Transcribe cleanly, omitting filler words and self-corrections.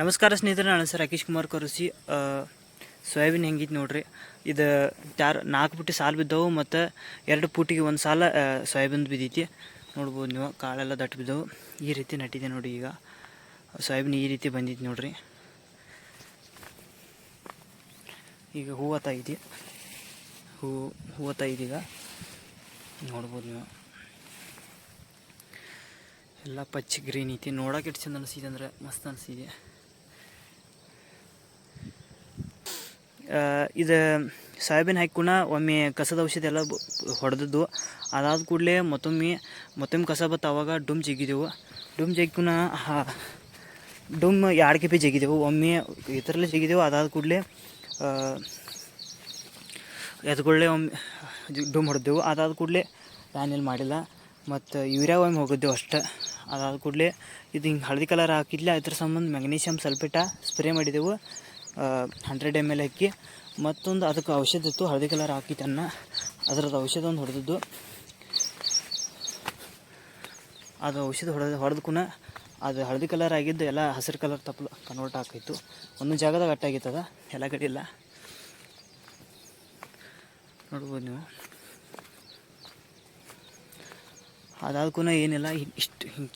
ನಮಸ್ಕಾರ ಸ್ನೇಹಿತರೆ, ನಾನು ಸರ್ ರಾಕೇಶ್ ಕುಮಾರ್ ಕರುಸಿ. ಸೋಯಾಬೀನ್ ಹೆಂಗಿತ್ತು ನೋಡ್ರಿ. ಇದು 4 ಪುಟ್ಟಿ ಸಾಲು ಬಿದ್ದವು ಮತ್ತು 2 ಪುಟ್ಟಿಗೆ ಒಂದು ಸಾಲ ಸೋಯಾಬೀನ್ ಬಿದ್ದೈತಿ. ನೋಡ್ಬೋದು ನೀವು, ಕಾಳೆಲ್ಲ ದಟ್ಟು ಬಿದ್ದವು. ಈ ರೀತಿ ನಟ್ಟಿದೆ ನೋಡಿ. ಈಗ ಸೋಯಾಬೀನ್ ಈ ರೀತಿ ಬಂದಿತ್ತು ನೋಡ್ರಿ. ಈಗ ಹೂವತ್ತಾಗಿದೆ, ಹೂವತ್ತಾಗಿದೆ. ಈಗ ನೋಡ್ಬೋದು ನೀವು, ಎಲ್ಲ ಪಚ್ಚ ಗ್ರೀನ್ ಐತಿ. ನೋಡೋಕೆ ಎಷ್ಟು ಚಂದ ಅನಿಸಿದೆ ಅಂದ್ರೆ ಮಸ್ತ್ ಅನಿಸಿದೆ. ಇದು ಸೋಯಾಬೀನ್ ಹಾಕಿನ ಒಮ್ಮೆ ಕಸದ ಔಷಧಿ ಎಲ್ಲ ಹೊಡೆದದ್ದು. ಅದಾದ ಕೂಡಲೇ ಮತ್ತೊಮ್ಮೆ ಕಸ ಬತ್ತು. ಅವಾಗ ಡುಮ್ ಜಗ್ಗಿದೆವು. ಡುಮ್ ಜಗ್ಗಿನ ಡುಮ್ 2 ಕೆಪಿ ಜಗ್ಗಿದೆವು. ಒಮ್ಮೆ ಇದರಲ್ಲೇ ಜಗ್ಗಿದೆವು. ಅದಾದ ಕೂಡಲೇ ಒಮ್ಮೆ ಡುಮ್ ಹೊಡೆದೆವು. ಅದಾದ ಕೂಡಲೇ ನಾನೆಲ್ಲಿ ಮಾಡಿಲ್ಲ. ಮತ್ತು ಯೂರಿಯಾ ಒಮ್ಮೆ ಹೋಗಿದ್ದೆವು ಅಷ್ಟೇ. ಅದಾದ ಕೂಡಲೇ ಇದು ಹಿಂಗೆ ಹಳದಿ ಕಲರ್ ಹಾಕಿದ್ಲೆ, ಅದ್ರ ಸಂಬಂಧ ಮ್ಯಾಗ್ನೀಷಿಯಮ್ ಸಲ್ಫೇಟ ಸ್ಪ್ರೇ ಮಾಡಿದೆವು 100 ml ಹಾಕಿ. ಮತ್ತೊಂದು ಅದಕ್ಕೆ ಔಷಧ ಇತ್ತು, ಹಳದಿ ಕಲರ್ ಹಾಕಿತನ್ನ ಅದರದ್ದು ಔಷಧ ಒಂದು ಹೊಡೆದಿದ್ದು. ಅದು ಔಷಧ ಹೊಡೆದಕ್ಕೂ ಅದು ಹಳದಿ ಕಲರ್ ಆಗಿದ್ದು ಎಲ್ಲ ಹಸಿರು ಕಲರ್ ಕನ್ವರ್ಟ್ ಆಕಾಯಿತು. ಒಂದು ಜಾಗದಾಗ ಅಟ್ಟಾಗಿತ್ತದ, ಎಲ್ಲ ಕಡೆ ಇಲ್ಲ. ನೋಡ್ಬೋದು ನೀವು. ಅದಾದಕ್ಕೂ ಏನಿಲ್ಲ, ಇಷ್ಟು ಹಿಂಗೆ